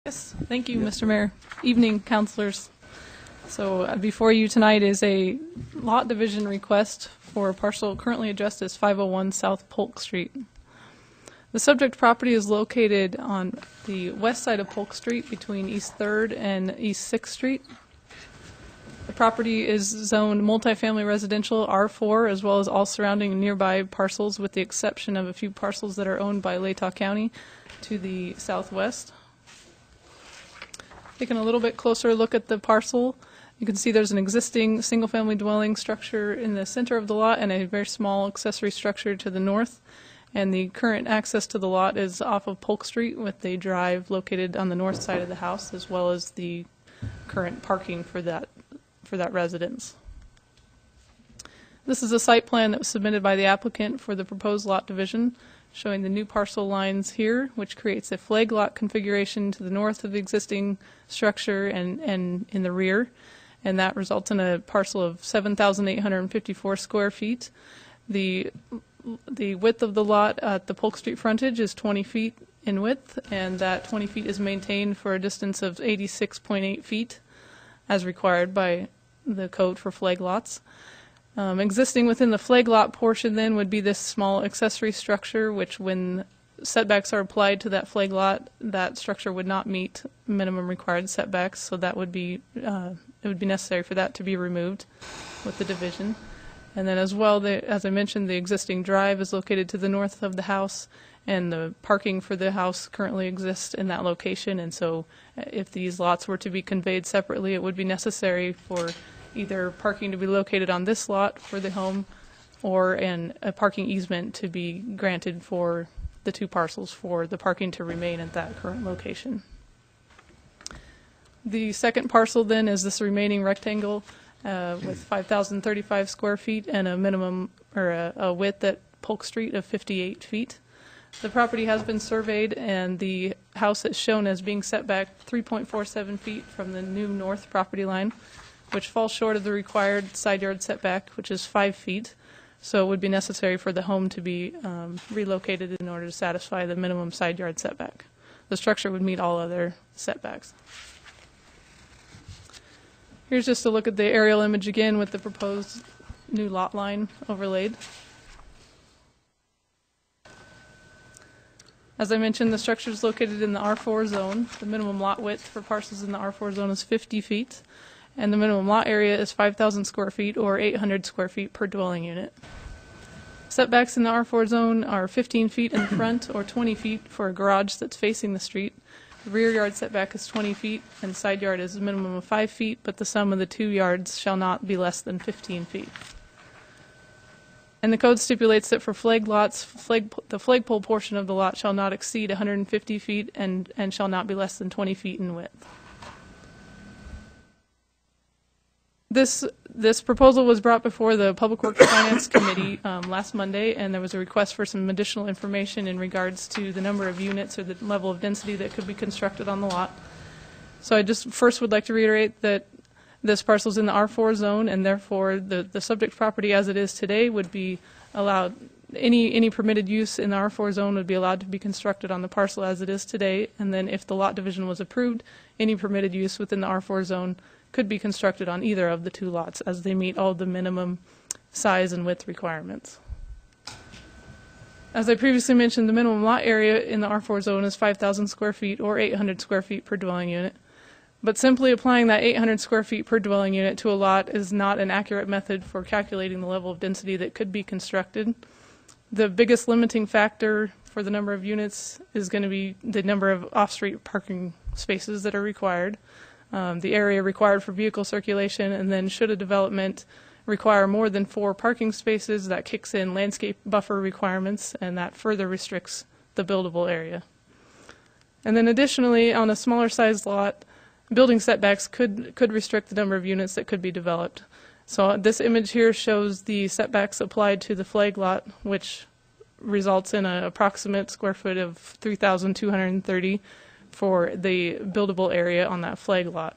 Yes, thank you, Mr. Mayor. Evening, councilors. So before you tonight is a lot division request for a parcel currently addressed as 501 South Polk Street. The subject property is located on the west side of Polk Street between East 3rd and East 6th Street. The property is zoned multifamily residential R4, as well as all surrounding and nearby parcels, with the exception of a few parcels that are owned by Latah County to the southwest. Taking a little bit closer look at the parcel, you can see there's an existing single-family dwelling structure in the center of the lot and a very small accessory structure to the north. And the current access to the lot is off of Polk Street, with the drive located on the north side of the house, as well as the current parking for that residence. This is a site plan that was submitted by the applicant for the proposed lot division, showing the new parcel lines here, which creates a flag lot configuration to the north of the existing structure and in the rear. And that results in a parcel of 7,854 square feet. The width of the lot at the Polk Street frontage is 20 feet in width, and that 20 feet is maintained for a distance of 86.8 feet as required by the code for flag lots. Existing within the flag lot portion then would be this small accessory structure, which when setbacks are applied to that flag lot, that structure would not meet minimum required setbacks, so that would be it would be necessary for that to be removed with the division. And then as well, as I mentioned, the existing drive is located to the north of the house, and the parking for the house currently exists in that location. And so if these lots were to be conveyed separately, it would be necessary for either parking to be located on this lot for the home, or a parking easement to be granted for the two parcels for the parking to remain at that current location. The second parcel then is this remaining rectangle with 5,035 square feet and a minimum, or a width at Polk Street of 58 feet. The property has been surveyed, and the house is shown as being set back 3.47 feet from the new north property line, which falls short of the required side yard setback, which is 5 feet. So it would be necessary for the home to be relocated in order to satisfy the minimum side yard setback. The structure would meet all other setbacks. Here's just a look at the aerial image again with the proposed new lot line overlaid. As I mentioned, the structure is located in the R4 zone. The minimum lot width for parcels in the R4 zone is 50 feet, and the minimum lot area is 5,000 square feet or 800 square feet per dwelling unit. Setbacks in the R4 zone are 15 feet in the front or 20 feet for a garage that's facing the street. The rear yard setback is 20 feet, and side yard is a minimum of 5 feet, but the sum of the two yards shall not be less than 15 feet. And the code stipulates that for flag lots, the flagpole portion of the lot shall not exceed 150 feet and shall not be less than 20 feet in width. This proposal was brought before the Public Works Finance Committee last Monday, and there was a request for some additional information in regards to the number of units or the level of density that could be constructed on the lot. So I just first would like to reiterate that this parcel is in the R4 zone, and therefore the subject property as it is today would be allowed, any permitted use in the R4 zone would be allowed to be constructed on the parcel as it is today. And then if the lot division was approved, any permitted use within the R4 zone could be constructed on either of the two lots, as they meet all the minimum size and width requirements. As I previously mentioned, the minimum lot area in the R4 zone is 5,000 square feet or 800 square feet per dwelling unit. But simply applying that 800 square feet per dwelling unit to a lot is not an accurate method for calculating the level of density that could be constructed. The biggest limiting factor for the number of units is going to be the number of off-street parking spaces that are required, the area required for vehicle circulation, and then should a development require more than 4 parking spaces, that kicks in landscape buffer requirements, and that further restricts the buildable area. And then additionally, on a smaller sized lot, building setbacks could restrict the number of units that could be developed. So this image here shows the setbacks applied to the flag lot, which results in an approximate square foot of 3,230 for the buildable area on that flag lot.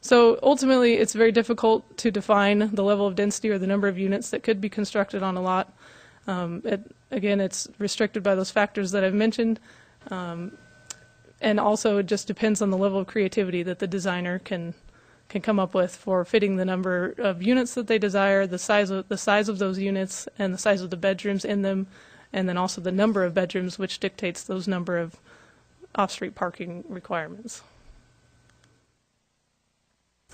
So ultimately, it's very difficult to define the level of density or the number of units that could be constructed on a lot. Again, it's restricted by those factors that I've mentioned. and also it just depends on the level of creativity that the designer can come up with for fitting the number of units that they desire, the size of those units, and the size of the bedrooms in them, and then also the number of bedrooms, which dictates those number of off-street parking requirements.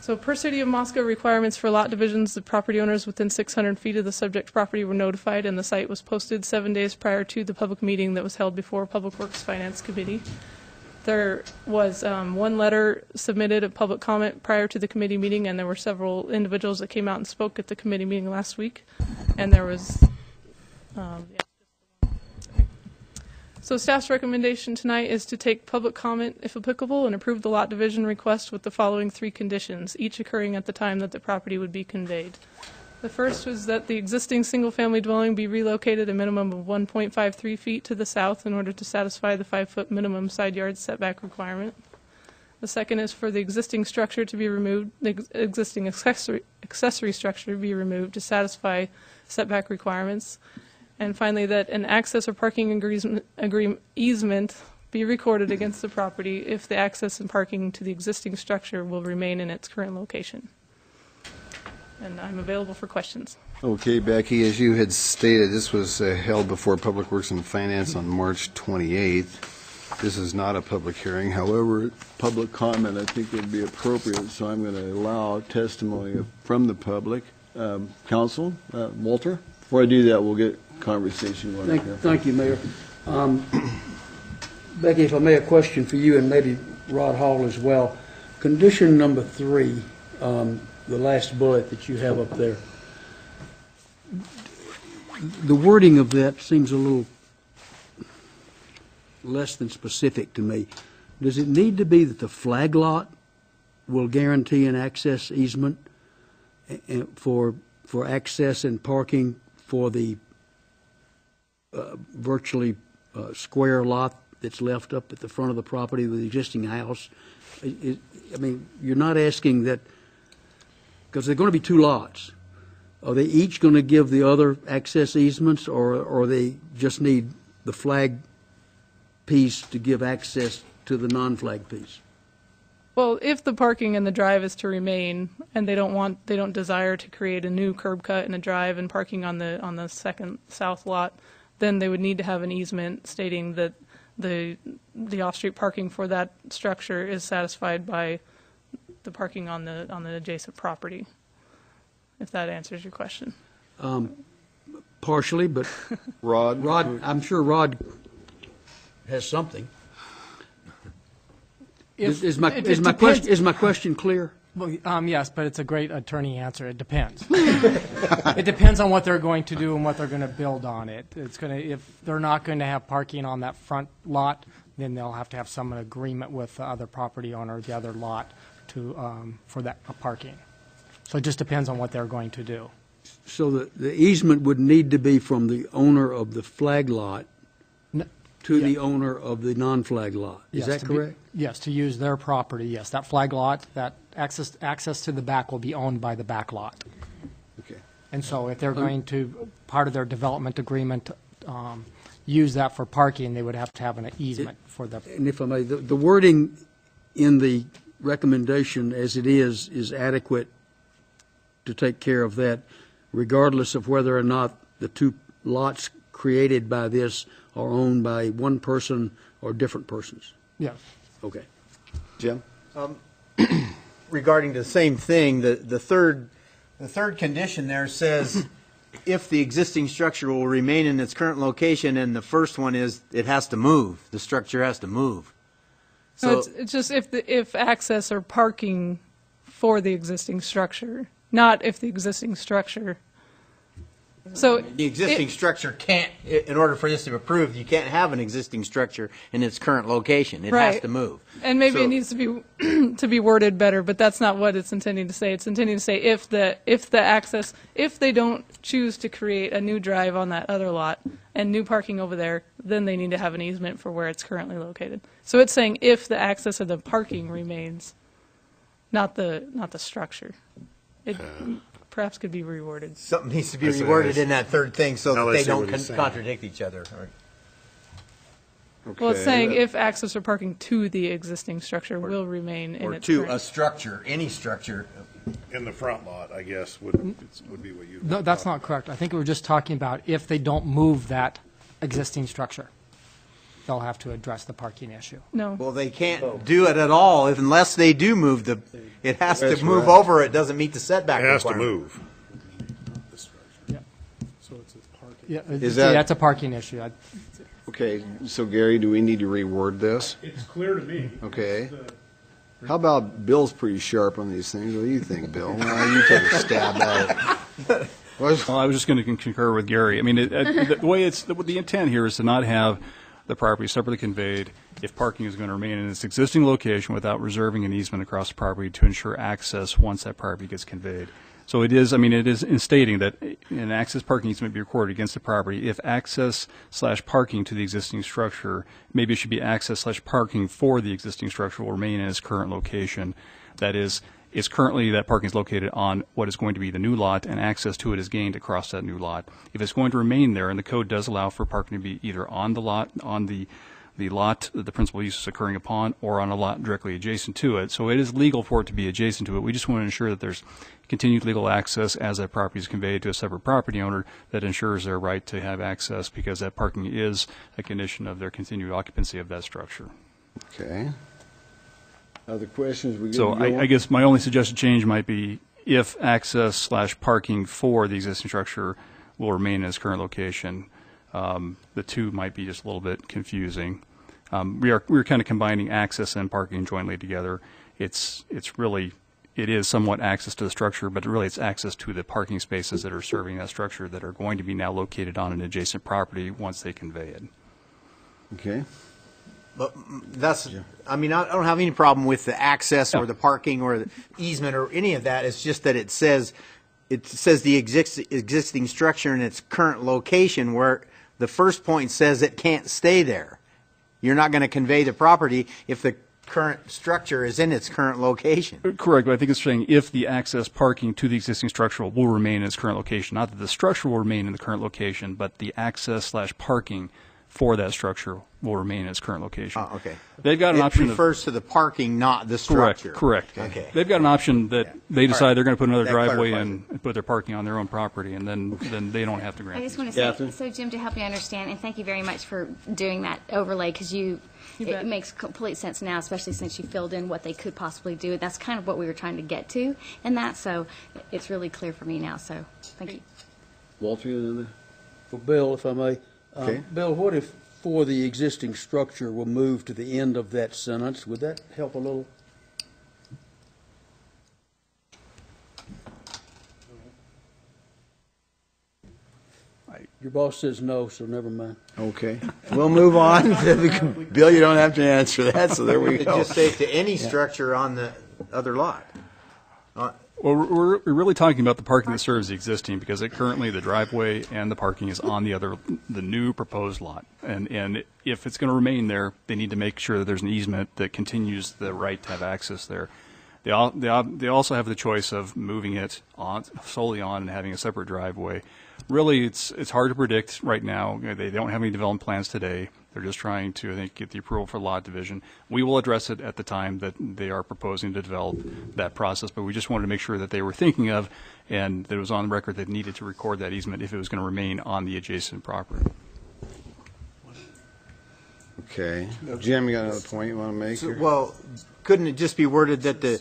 So per City of Moscow requirements for lot divisions, the property owners within 600 feet of the subject property were notified, and the site was posted 7 days prior to the public meeting that was held before Public Works Finance Committee. There was one letter submitted of public comment prior to the committee meeting, and there were several individuals that came out and spoke at the committee meeting last week. And there was, So staff's recommendation tonight is to take public comment, if applicable, and approve the lot division request with the following 3 conditions, each occurring at the time that the property would be conveyed. The first was that the existing single-family dwelling be relocated a minimum of 1.53 feet to the south in order to satisfy the 5-foot minimum side yard setback requirement. The second is for the existing structure to be removed, the existing accessory structure to be removed to satisfy setback requirements. And finally, that an access or parking easement be recorded against the property if the access and parking to the existing structure will remain in its current location. And I'm available for questions. Okay, Becky, as you had stated, this was held before Public Works and Finance on March 28th. This is not a public hearing. However, public comment I think would be appropriate, so I'm going to allow testimony from the public. Council, Walter? Before I do that, we'll get conversation going. Thank you, Mayor. Becky, if I may, a question for you and maybe Rod Hall as well. Condition number 3, the last bullet that you have up there. The wording of that seems a little less than specific to me. Does it need to be that the flag lot will guarantee an access easement for access and parking for the virtually square lot that's left up at the front of the property with the existing house? I mean, you're not asking that, because there are going to be 2 lots. Are they each going to give the other access easements, or they just need the flag piece to give access to the non-flag piece? Well, if the parking in the drive is to remain, and they don't desire to create a new curb cut and a drive and parking on the second south lot, then they would need to have an easement stating that the off-street parking for that structure is satisfied by the parking on the adjacent property. If that answers your question. Partially, but Rod, I'm sure Rod has something. Is my question clear? Well, yes, but it's a great attorney answer. It depends. It depends on what they're going to do and what they're going to build on it. If they're not going to have parking on that front lot, then they'll have to have some agreement with the other property owner, the other lot, for that parking. So it just depends on what they're going to do. So the easement would need to be from the owner of the flag lot to the owner of the non-flag lot. Is that correct? Yes, to use their property, yes. That flag lot, that access to the back will be owned by the back lot. Okay. And so if they're going to, part of their development agreement, use that for parking, they would have to have an easement for the... And if I may, the wording in the recommendation as it is adequate to take care of that, regardless of whether or not the 2 lots created by this are owned by one person or different persons. Yes. Okay. Jim? Regarding the same thing, the third condition there says if the existing structure will remain in its current location, and the first one is it has to move. The structure has to move. So it's just if access or parking for the existing structure, not if the existing structure. So the existing structure can't, in order for this to be approved, you can't have an existing structure in its current location. It has to move. And maybe it needs to be to be worded better, but that's not what it's intending to say. It's intending to say if they don't choose to create a new drive on that other lot and new parking over there, then they need to have an easement for where it's currently located. So it's saying if the access or the parking remains, not the structure. It perhaps could be reworded. Something needs to be reworded in that third thing so that they don't contradict each other. Well, it's Okay. saying if access or parking to the existing structure will remain in Or its to current. a structure, any structure. In the front lot, I guess, would be what you. No, that's not correct. I think we were just talking about if they don't move that existing structure, they'll have to address the parking issue. No. Well, they can't do it at all unless they do move it has to move over, it doesn't meet the setback It has to requirement. move. Yeah, Is that- that's a parking issue. Okay, so Gary, do we need to reword this? It's clear to me. Okay. How about, Bill's pretty sharp on these things. What do you think, Bill? Well, you take a stab at it. Well, I was just going to concur with Gary. I mean, the way the intent here is to not have the property separately conveyed if parking is going to remain in its existing location without reserving an easement across the property to ensure access once that property gets conveyed. So it is in stating that an access parking easement be recorded against the property if access/parking to the existing structure, maybe it should be access/parking for the existing structure will remain in its current location. That is currently that parking is located on what is going to be the new lot, and access to it is gained across that new lot. If it's going to remain there, and the code does allow for parking to be either on the lot, on the lot that the principal use is occurring upon, or on a lot directly adjacent to it. So it is legal for it to be adjacent to it. We just want to ensure that there's continued legal access as that property is conveyed to a separate property owner that ensures their right to have access, because that parking is a condition of their continued occupancy of that structure. Okay. Other questions? We good So to go? I guess my only suggested change might be if access/parking for the existing structure will remain in its current location. The two might be just a little bit confusing. We're kind of combining access and parking jointly together. It is somewhat access to the structure, but really it's access to the parking spaces that are serving that structure that are going to be now located on an adjacent property once they convey it. Okay. But I mean, I don't have any problem with the access or the parking or the easement or any of that. It's just that it says the existing structure in its current location, where the first point says it can't stay there. You're not going to convey the property if the current structure is in its current location. Correct, but I think it's saying if the access parking to the existing structure will remain in its current location. Not that the structure will remain in the current location, but the access/parking for that structure will remain in its current location. Oh, okay. They've got an option It refers to the parking, not the Correct, structure. correct. Okay. They've got an option that they decide they're going to put another That driveway clarifies in and put their parking on their own property, and then they don't have to I grant just it. want to say, Catherine? so Jim, to help you understand, and thank you very much for doing that overlay, because it bet. makes complete sense now, especially since you filled in what they could possibly do. That's kind of what we were trying to get to in that, so it's really clear for me now, so thank you. Walter, you Well, Bill, if I may. Okay. Bill, what if for the existing structure will move to the end of that sentence? Would that help a little? Your boss says no, so never mind. Okay. We'll move on. Bill, you don't have to answer that, so there we It go. just say to any structure on the other lot. Well, we're really talking about the parking that serves the existing, because currently the driveway and the parking is on the new proposed lot. And if it's going to remain there, they need to make sure that there's an easement that continues the right to have access there. They also have the choice of moving it solely on and having a separate driveway. Really, it's hard to predict right now. They don't have any development plans today. They're just trying to, I think, get the approval for lot division. We will address it at the time that they are proposing to develop that process, but we just wanted to make sure that they were thinking of, and that it was on the record that needed to record that easement if it was going to remain on the adjacent property. Okay. Jim, you got another point you want to make So, here? well, couldn't it just be worded that the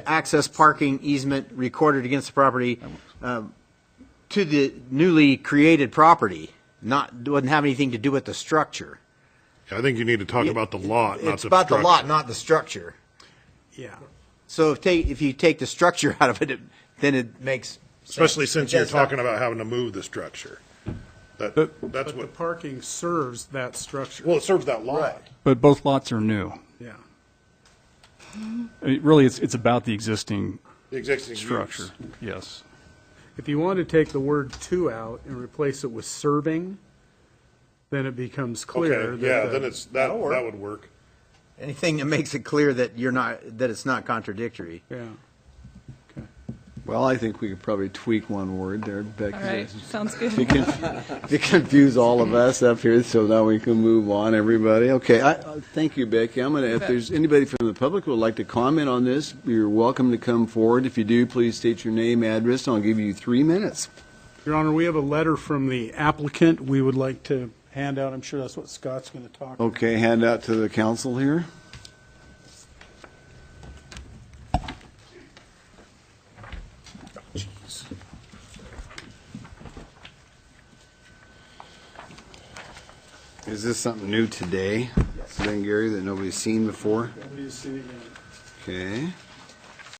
access parking easement recorded against the property to the newly created property wouldn't have anything to do with the structure? I think you need to talk about the lot, not the structure. It's about the lot, not the structure. Yeah. So if you take the structure out of it, then it makes Especially sense. since you're talking about having to move the structure. That's But the what, parking serves that structure. well, it serves that lot. Right. But both lots are new. Yeah. I mean, really, it's about the existing The existing structure. use. Yes. If you want to take the word "to" out and replace it with "serving," then it becomes clear. Okay, yeah, then that That'll work. would work. Anything that makes it clear that it's not contradictory. Yeah. Okay. Well, I think we could probably tweak one word there, Becky. All right, sounds good. You confuse all of us up here, so now we can move on, everybody. Okay, thank you, Becky. If there's anybody from the public who would like to comment on this, you're welcome to come forward. If you do, please state your name, address, and I'll give you 3 minutes. Your Honor, we have a letter from the applicant we would like to hand out. I'm sure that's what Scott's going to talk about. Okay, hand out to the council here. Is this something new today, then, Gary, that nobody's seen before? Nobody's seen it yet. Okay.